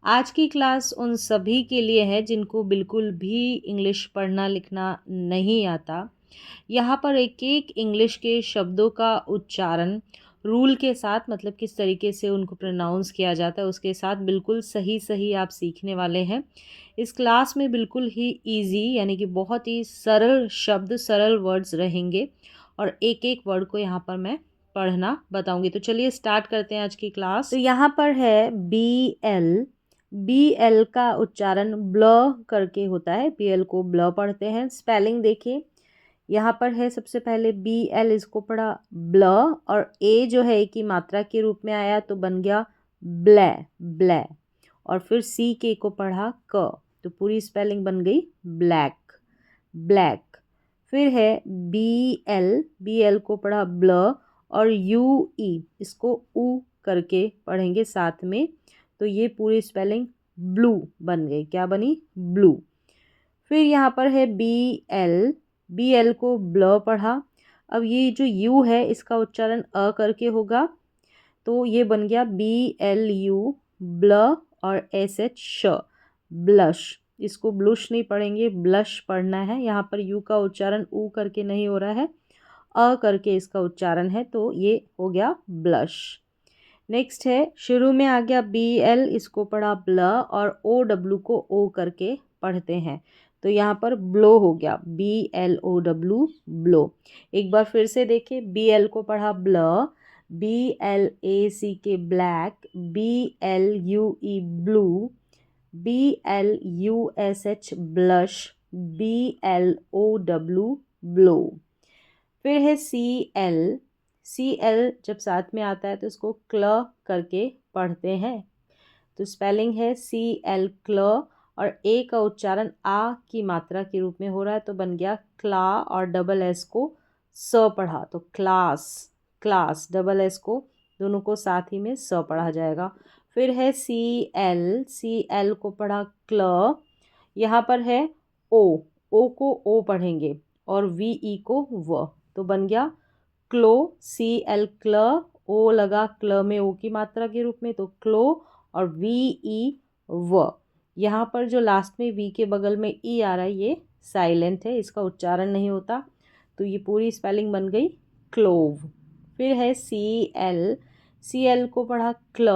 आज की क्लास उन सभी के लिए है जिनको बिल्कुल भी इंग्लिश पढ़ना लिखना नहीं आता। यहाँ पर एक-एक इंग्लिश के शब्दों का उच्चारण रूल के साथ मतलब किस तरीके से उनको प्रोनाउंस किया जाता है उसके साथ बिल्कुल सही-सही आप सीखने वाले हैं। इस क्लास में बिल्कुल ही ईज़ी यानी कि बहुत ही सरल शब्द, सरल वर्ड्स रहेंगे और एक-एक वर्ड को यहाँ पर मैं पढ़ना बताऊँगी। तो चलिए स्टार्ट करते हैं आज की क्लास। तो यहाँ पर है BL, BL का उच्चारण ब्ल करके होता है। BL को ब्ल पढ़ते हैं। स्पेलिंग देखिए, यहाँ पर है सबसे पहले BL, इसको पढ़ा ब्ल और ए जो है ए की मात्रा के रूप में आया तो बन गया ब्लै, ब्लै। और फिर सी के को पढ़ा क तो पूरी स्पेलिंग बन गई ब्लैक, ब्लैक। फिर है BL, BL को पढ़ा ब्ल और UE, इसको ऊ करके पढ़ेंगे साथ में तो ये पूरी स्पेलिंग ब्लू बन गई। क्या बनी? ब्लू। फिर यहाँ पर है BL, BL को ब्ल पढ़ा। अब ये जो यू है इसका उच्चारण अ करके होगा तो ये बन गया BLU, ब्ल और SH श, ब्लश। इसको ब्लुश नहीं पढ़ेंगे, ब्लश पढ़ना है। यहाँ पर यू का उच्चारण ऊ करके नहीं हो रहा है, अ करके इसका उच्चारण है तो ये हो गया ब्लश। नेक्स्ट है शुरू में आ गया BL, इसको पढ़ा ब्ल और OW को ओ करके पढ़ते हैं तो यहाँ पर ब्लो हो गया, BLOW, ब्लो। एक बार फिर से देखिए, BL को पढ़ा ब्ल, BLACK black, BLUE blue, BLUSH blush, BLOW blow. फिर है CL, CL जब साथ में आता है तो इसको क्ल करके पढ़ते हैं तो स्पेलिंग है CL क्ल और ए का उच्चारण आ की मात्रा के रूप में हो रहा है तो बन गया क्ला और डबल एस को स पढ़ा तो क्लास, क्लास। डबल एस को दोनों को साथ ही में स पढ़ा जाएगा। फिर है CL, CL को पढ़ा क्ल, यहाँ पर है ओ, ओ को ओ पढ़ेंगे और VE को व तो बन गया क्लो, CL क्ल, ओ लगा क्ल में ओ की मात्रा के रूप में तो क्लो और VE व। यहाँ पर जो लास्ट में वी के बगल में ई आ रहा है ये साइलेंट है, इसका उच्चारण नहीं होता तो ये पूरी स्पेलिंग बन गई क्लोव। फिर है CL, CL को पढ़ा क्ल,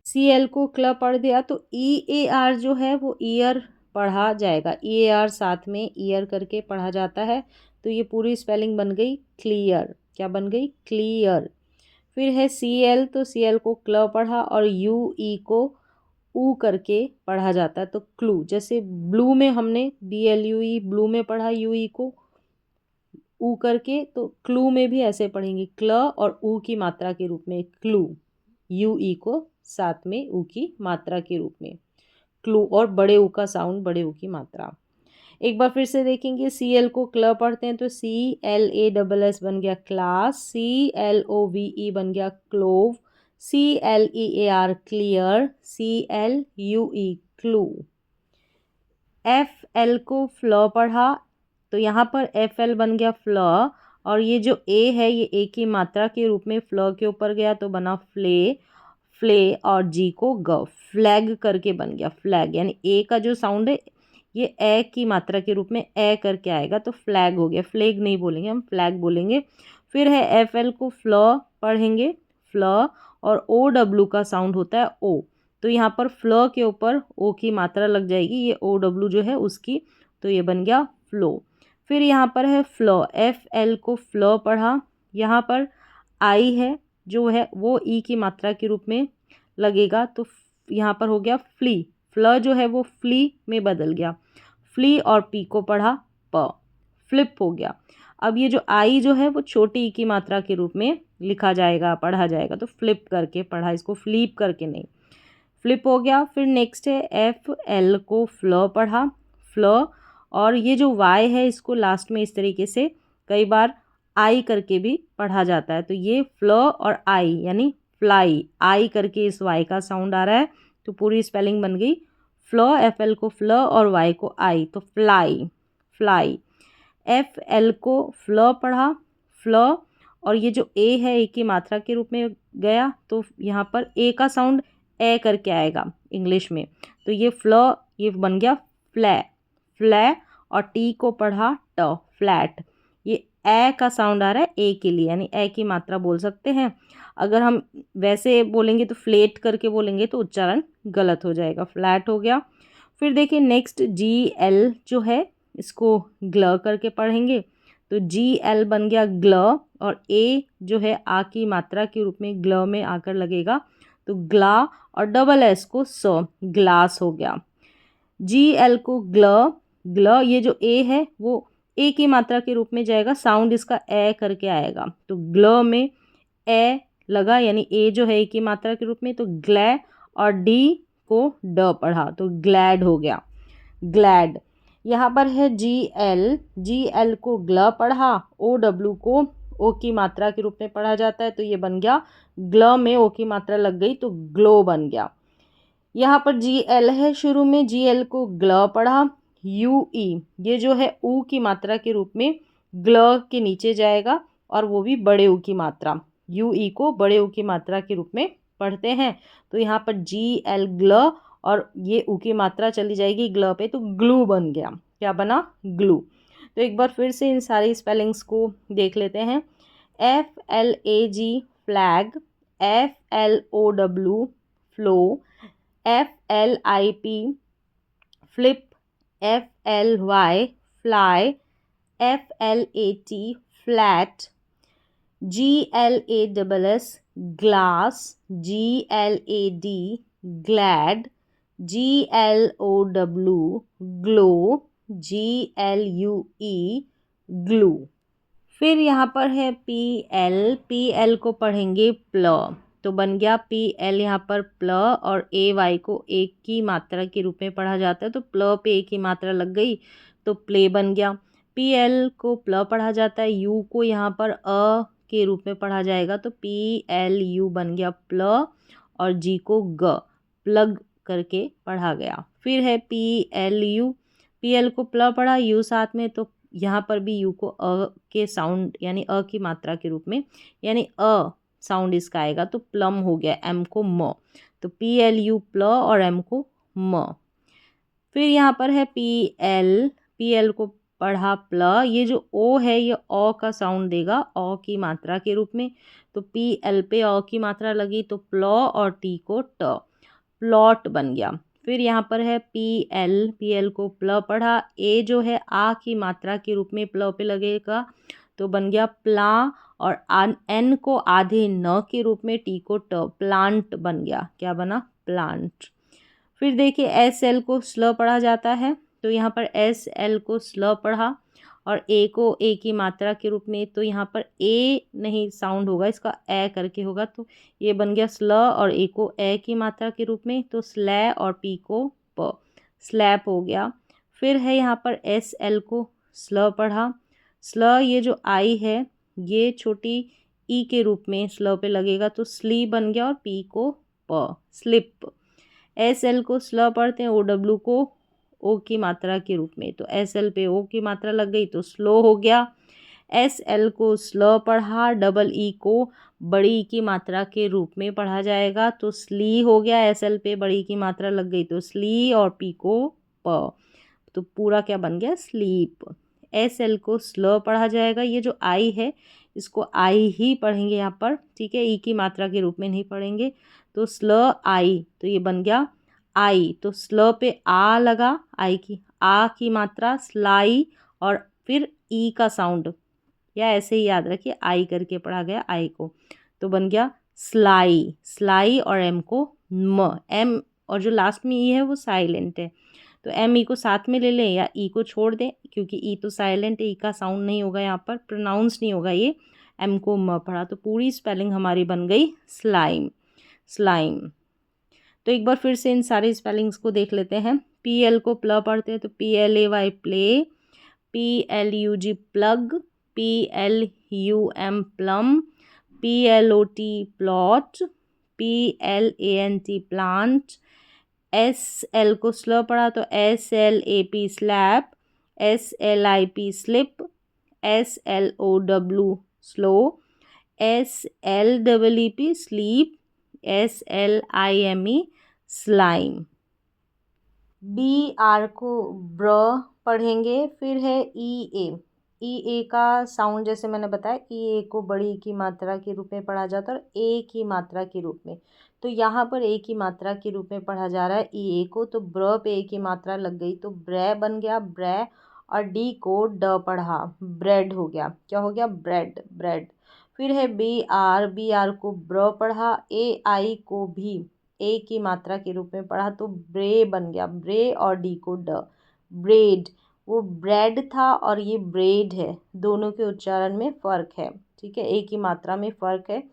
CL को क्ल पढ़ दिया तो EAR जो है वो ईयर पढ़ा जाएगा। EAR साथ में ईयर करके पढ़ा जाता है तो ये पूरी स्पेलिंग बन गई क्लियर। क्या बन गई? क्लियर। फिर है CL, तो CL को क्ल पढ़ा और UE को ऊ करके पढ़ा जाता है तो क्लू। जैसे ब्लू में हमने BLUE ब्लू में पढ़ा UE को ऊ करके तो क्लू में भी ऐसे पढ़ेंगे क्ल और ऊ की मात्रा के रूप में क्लू, UE को साथ में ऊ की मात्रा के रूप में क्लू और बड़े ऊ का साउंड, बड़े ऊ की मात्रा। एक बार फिर से देखेंगे, CL को क्ल पढ़ते हैं तो CLASS बन गया क्लास, CLOVE बन गया clove, CLEAR clear, CLUE clue. FL को फ्ल पढ़ा तो यहाँ पर FL बन गया फ्ल और ये जो ए है ये ए की मात्रा के रूप में फ्ल के ऊपर गया तो बना फ्ले, फ्ले और जी को ग, फ्लैग करके बन गया फ्लैग। यानी ए का जो साउंड है ये ए की मात्रा के रूप में ए करके आएगा तो फ्लैग हो गया। फ्लैग नहीं बोलेंगे हम, फ्लैग बोलेंगे। फिर है FL को फ्ल पढ़ेंगे, फ्ल और OW का साउंड होता है ओ तो यहाँ पर फ्ल के ऊपर ओ की मात्रा लग जाएगी, ये OW जो है उसकी, तो ये बन गया फ्लो। फिर यहाँ पर है फ्लो, FL को फ्लो पढ़ा, यहाँ पर आई है जो है वो ई की मात्रा के रूप में लगेगा तो यहाँ पर हो गया फ्ली, फ्ल जो है वो फ्ली में बदल गया, फ्ली और पी को पढ़ा प, फ्लिप हो गया। अब ये जो आई जो है वो छोटी ई की मात्रा के रूप में लिखा जाएगा, पढ़ा जाएगा तो फ्लिप करके पढ़ा, इसको फ्लिप करके नहीं, फ्लिप हो गया। फिर नेक्स्ट है FL को फ्ल पढ़ा, फ्ल और ये जो वाई है इसको लास्ट में इस तरीके से कई बार आई करके भी पढ़ा जाता है तो ये फ्ल और आई यानी फ्लाई, आई करके इस वाई का साउंड आ रहा है तो पूरी स्पेलिंग बन गई फ्ल, FL को फ्ल और वाई को आई तो फ्लाई, फ्लाई। FL को फ्ल पढ़ा, फ्ल और ये जो ए है ए की मात्रा के रूप में गया तो यहाँ पर ए का साउंड ए करके आएगा इंग्लिश में, तो ये ये बन गया फ्लै, फ्लै, और टी को पढ़ा ट, फ्लैट। ये ए का साउंड आ रहा है ए के लिए, यानी ए की मात्रा बोल सकते हैं। अगर हम वैसे बोलेंगे तो फ्लेट करके बोलेंगे तो उच्चारण गलत हो जाएगा, फ्लैट हो गया। फिर देखिए नेक्स्ट जी एल जो है इसको ग्ल करके पढ़ेंगे, तो जी एल बन गया ग्ल, और ए जो है आ की मात्रा के रूप में ग्ल में आकर लगेगा तो ग्ला, और डबल एस को स, ग्लास हो गया। जी एल को ग्ल, ग्ल, ये जो ए है वो ए की मात्रा के रूप में जाएगा, साउंड इसका ए करके आएगा, तो ग्ल में ए लगा, यानी ए जो है ए की मात्रा के रूप में, तो ग्लै, और डी को ड पढ़ा तो ग्लैड हो गया, ग्लैड। यहाँ पर है जी एल, जी एल को ग्ल पढ़ा, ओ डब्ल्यू को ओ की मात्रा के रूप में पढ़ा जाता है, तो ये बन गया ग्ल में ओ की मात्रा लग गई तो ग्लो बन गया। यहाँ पर जी एल है, शुरू में जी एल को ग्ल पढ़ा, यू ई, ये जो है ऊ की मात्रा के रूप में ग्ल के नीचे जाएगा, और वो भी बड़े ऊ की मात्रा, यू ई को बड़े ऊ की मात्रा के रूप में पढ़ते हैं, तो यहाँ पर जी एल ग्ल, और ये ऊ की मात्रा चली जाएगी ग्ल पे, तो ग्लू बन गया, क्या बना, ग्लू। तो एक बार फिर से इन सारी स्पेलिंग्स को देख लेते हैं। F L A G flag, F L O W flow, F L I P flip, F L Y fly, F L A T flat, G L A double S glass, G L A D glad, G L O W glow, G L U E glue. फिर यहाँ पर है P L, P L को पढ़ेंगे प्ल, तो बन गया पी एल यहाँ पर प्ल, और ए वाई को एक की मात्रा के रूप में पढ़ा जाता है, तो प्ल पे एक की मात्रा लग गई तो प्ले बन गया। पी एल को प्ल पढ़ा जाता है, यू को यहाँ पर अ के रूप में पढ़ा जाएगा, तो पी एल यू बन गया प्ल, और जी को ग, प्लग करके पढ़ा गया। फिर है P L you, P L को प्ल पढ़ा, यू साथ में, तो यहाँ पर भी यू को अ के साउंड यानी अ की मात्रा के रूप में, यानी अ साउंड इसका आएगा, तो प्लम हो गया, एम को म, तो पी एल यू प्ल और एम को म। फिर यहाँ पर है पी एल को पढ़ा प्ल, ये जो ओ है ये ओ का साउंड देगा ओ की मात्रा के रूप में, तो पी एल पे ओ की मात्रा लगी तो प्लॉ, और टी को ट, प्लॉट बन गया। फिर यहाँ पर है पी एल को प्ल पढ़ा, ए जो है आ की मात्रा के रूप में प्ल पे लगेगा, तो बन गया प्ला, और एन को आधे न के रूप में, टी को ट, प्लांट बन गया, क्या बना, प्लांट। फिर देखिए एस एल को स्ल पढ़ा जाता है, तो यहाँ पर एस एल को स्ल पढ़ा, और ए को ए की मात्रा के रूप में, तो यहाँ पर ए नहीं साउंड होगा इसका, ए करके होगा, तो ये बन गया स्ल, और ए को ए की मात्रा के रूप में, तो स्लै, और पी को प, स्लैप हो गया। फिर है यहाँ पर एस एल को स्ल पढ़ा, स्ल ये जो आई है ये छोटी ई के रूप में स्ल पे लगेगा, तो स्ली बन गया, और पी को प, स्लिप। एस एल को स्ल पढ़ते हैं, ओ डब्ल्यू को ओ की मात्रा के रूप में, तो एस एल पे ओ की मात्रा लग गई तो स्लो हो गया। एस एल को स्ल पढ़ा, डबल ई को बड़ी ई की मात्रा के रूप में पढ़ा जाएगा, तो स्ली हो गया, एस एल पे बड़ी ई की मात्रा लग गई तो स्ली, और पी को प, तो पूरा क्या बन गया, स्लीप। एस एल को स्ल पढ़ा जाएगा, ये जो आई है इसको आई ही पढ़ेंगे यहाँ पर, ठीक है, ई की मात्रा के रूप में नहीं पढ़ेंगे, तो स्ल आई, तो ये बन गया आई, तो स्ल पे आ लगा, आई की आ की मात्रा, स्लाई, और फिर ई का साउंड, या ऐसे ही याद रखिए आई करके पढ़ा गया आई को, तो बन गया स्लाई, स्लाई, और एम को म, एम और जो लास्ट में ई है वो साइलेंट है, तो एम ई को साथ में ले लें या ई को छोड़ दें, क्योंकि ई तो साइलेंट है, ई का साउंड नहीं होगा यहाँ पर, प्रोनाउंस नहीं होगा ये, एम को म पढ़ा, तो पूरी स्पेलिंग हमारी बन गई स्लाइम, स्लाइम। तो एक बार फिर से इन सारी स्पेलिंग्स को देख लेते हैं। पी एल को प्ल पढ़ते हैं, तो P L A Y play, P L U G plug, P L U M plum, P L O T plot, P L A N T plant. S L को स्ल पढ़ा, तो S L A P slap, S L I P slip, S L O W slow, S L double E P sleep, SLIME slime. BR को ब्र पढ़ेंगे। फिर है EA। EA का sound जैसे मैंने बताया, EA को बड़ी की मात्रा के रूप में पढ़ा जाता है और ए की मात्रा के रूप में। तो यहाँ पर ए की मात्रा के रूप में पढ़ा जा रहा है EA को, तो ब्र पे ए की मात्रा लग गई तो ब्रै बन गया, ब्रै। और डी को ड पढ़ा, ब्रेड हो गया। क्या हो गया? Bread, bread. फिर है BR को ब्र पढ़ा, AI को भी ए की मात्रा के रूप में पढ़ा तो ब्रे बन गया, ब्रे। और डी को ड, ब्रेड। वो ब्रेड था और ये ब्रेड है, दोनों के उच्चारण में फ़र्क है। ठीक है, एक ही मात्रा में फ़र्क है।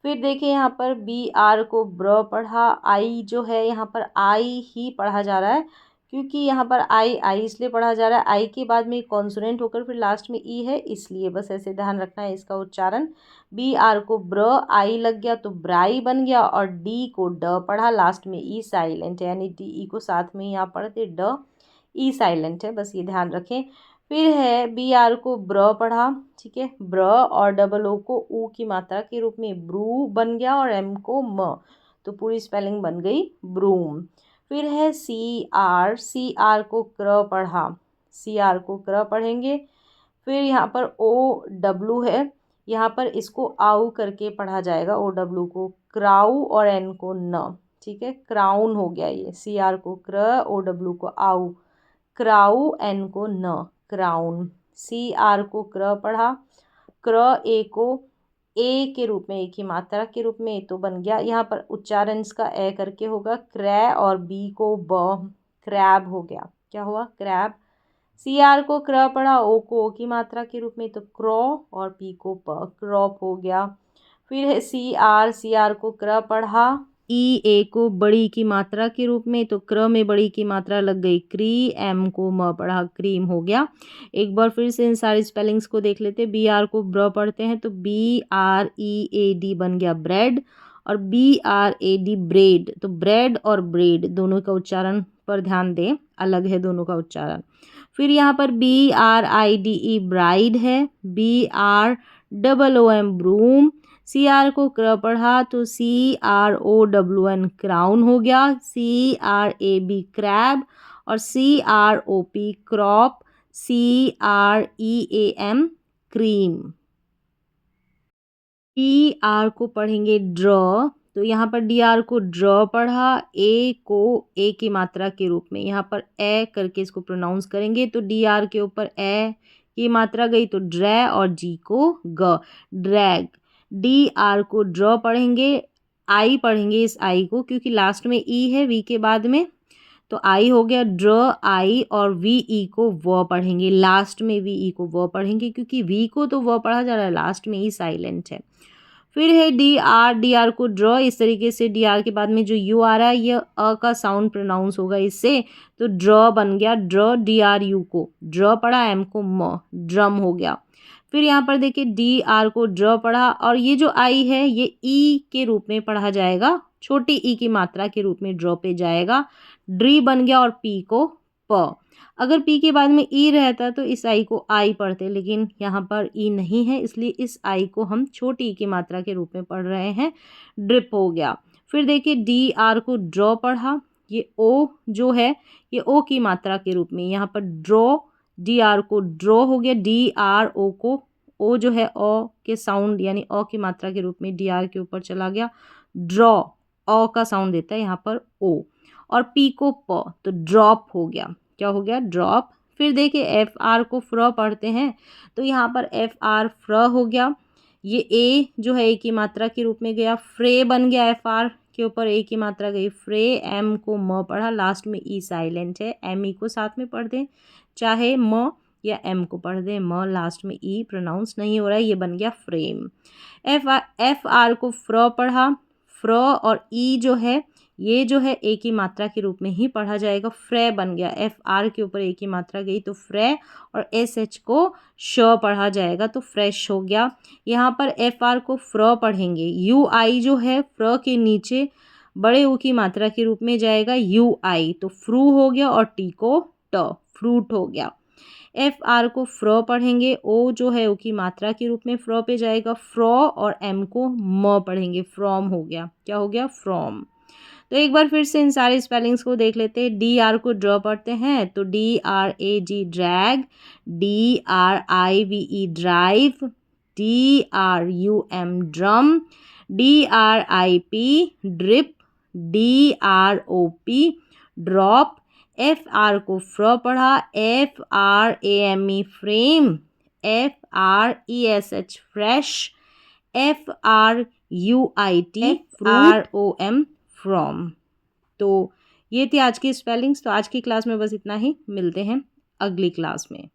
फिर देखिए यहाँ पर BR को ब्र पढ़ा, आई जो है यहाँ पर आई ही पढ़ा जा रहा है, क्योंकि यहाँ पर आई इसलिए पढ़ा जा रहा है, आई के बाद में कॉन्सोनेंट होकर फिर लास्ट में ई है, इसलिए बस ऐसे ध्यान रखना है इसका उच्चारण। BR को ब्र आई लग गया तो ब्राई बन गया, और डी को ड पढ़ा, लास्ट में ई साइलेंट है, यानी डी ई को साथ में यहाँ पढ़ते, ड ई साइलेंट है, बस ये ध्यान रखें। फिर है BR को ब्र पढ़ा, ठीक है, ब्र। और डबल ओ को ऊ की मात्रा के रूप में ब्रू बन गया, और एम को म, तो पूरी स्पेलिंग बन गई ब्रूम। फिर है CR को क्र पढ़ा, CR को क्र पढ़ेंगे। फिर यहाँ पर OW है, यहाँ पर इसको आउ करके पढ़ा जाएगा, OW को क्राउ और एन को न, ठीक है, क्राउन हो गया ये। CR को क्र, OW को आउ, क्राउ, एन को न, क्राउन। CR को क्र पढ़ा, क्र ए को ए के रूप में, एक ही मात्रा के रूप में, तो बन गया, यहाँ पर उच्चारण इसका ए करके होगा, क्रै। और बी को ब, क्रैब हो गया। क्या हुआ? क्रैब। CR को क्र पढ़ा, ओ को ओ की मात्रा के रूप में, तो क्रॉ। और पी को प, क्रॉप हो गया। फिर है CR को क्र पढ़ा, ए को बड़ी की मात्रा के रूप में, तो क्र में बड़ी की मात्रा लग गई, क्री। एम को म पढ़ा, क्रीम हो गया। एक बार फिर से इन सारी स्पेलिंग्स को देख लेते हैं। BR को ब्र पढ़ते हैं तो BREAD बन गया, ब्रेड। और BRAD ब्रेड, तो ब्रेड और ब्रेड दोनों का उच्चारण पर ध्यान दें, अलग है दोनों का उच्चारण। फिर यहाँ पर BRIDE ब्राइड है, BROOM ब्रूम। CR को क्र पढ़ा तो CROWN क्राउन हो गया, CRAB क्रैब। और CROP crop, CREAM cream. DR को पढ़ेंगे ड्रॉ, तो यहाँ पर DR को ड्रॉ पढ़ा, ए को ए की मात्रा के रूप में, यहाँ पर ए करके इसको प्रोनाउंस करेंगे, तो DR के ऊपर ए की मात्रा गई तो ड्रै, और जी को ग, ड्रैग। DR को ड्रॉ पढ़ेंगे, आई पढ़ेंगे इस आई को, क्योंकि लास्ट में ई है वी के बाद में, तो आई हो गया, ड्र आई। और VE को व पढ़ेंगे, लास्ट में VE को व पढ़ेंगे, क्योंकि वी को तो व पढ़ा जा रहा है, लास्ट में ई साइलेंट है। फिर है DR को ड्रॉ, इस तरीके से DR के बाद में जो यू आ रहा है यह अ का साउंड प्रोनाउंस होगा इससे, तो ड्रॉ बन गया, ड्रॉ। DRU को ड्रॉ पढ़ा, एम को म, ड्रम हो गया। फिर यहाँ पर देखिए DR को ड्रॉ पढ़ा, और ये जो आई है ये ई के रूप में पढ़ा जाएगा, छोटी ई की मात्रा के रूप में ड्रॉ पे जाएगा, ड्री बन गया। और पी को प, अगर पी के बाद में ई रहता तो इस आई को आई पढ़ते, लेकिन यहाँ पर ई नहीं है, इसलिए इस आई को हम छोटी ई की मात्रा के रूप में पढ़ रहे हैं, ड्रिप हो गया। फिर देखिए DR को ड्रॉ पढ़ा, ये ओ जो है ये ओ की मात्रा के रूप में, यहाँ पर ड्रॉ, DR को ड्रॉ हो गया, DRO को ओ जो है ओ के साउंड यानी ओ की मात्रा के रूप में DR के ऊपर चला गया, ड्रॉ, ओ का साउंड देता है यहाँ पर ओ। और पी को प, तो ड्रॉप हो गया। क्या हो गया? ड्रॉप। फिर देखिए FR को फ्र पढ़ते हैं, तो यहाँ पर FR फ्र हो गया, ये ए जो है ए की मात्रा के रूप में गया, फ्रे बन गया, FR के ऊपर ए की मात्रा गई, फ्रे। एम को म पढ़ा, लास्ट में ई साइलेंट है, ME को साथ में पढ़ दें, चाहे म या एम को पढ़ दें, म लास्ट में ई प्रोनाउंस नहीं हो रहा है, ये बन गया फ्रेम। FR को फ्र पढ़ा, फ्र। और ई जो है ये जो है ए की मात्रा के रूप में ही पढ़ा जाएगा, फ्रे बन गया, FR के ऊपर ए की मात्रा गई तो फ्रे, और SH को श पढ़ा जाएगा तो फ्रेश हो गया। यहाँ पर FR को फ्र पढ़ेंगे, UI जो है फ्र के नीचे बड़े ऊ की मात्रा के रूप में जाएगा, UI, तो फ्रू हो गया, और टी को ट, फ्रूट हो गया। एफ आर को फ्र पढ़ेंगे, ओ जो है ओ की मात्रा के रूप में फ्र पे जाएगा, फ्रॉ, और एम को म पढ़ेंगे, फ्रॉम हो गया, क्या हो गया, फ्रॉम। तो एक बार फिर से इन सारे स्पेलिंग्स को देख लेते हैं। डी आर को ड्रॉ पढ़ते हैं तो D R A G drag, D R I V E drive, D R U M drum, D R I P drip, D R O P drop. F R को फ्र पढ़ा, F R A M E frame, F R E S H fresh, F R U I T R O M from. तो ये थी आज की spellings. तो आज की क्लास में बस इतना ही, मिलते हैं अगली क्लास में।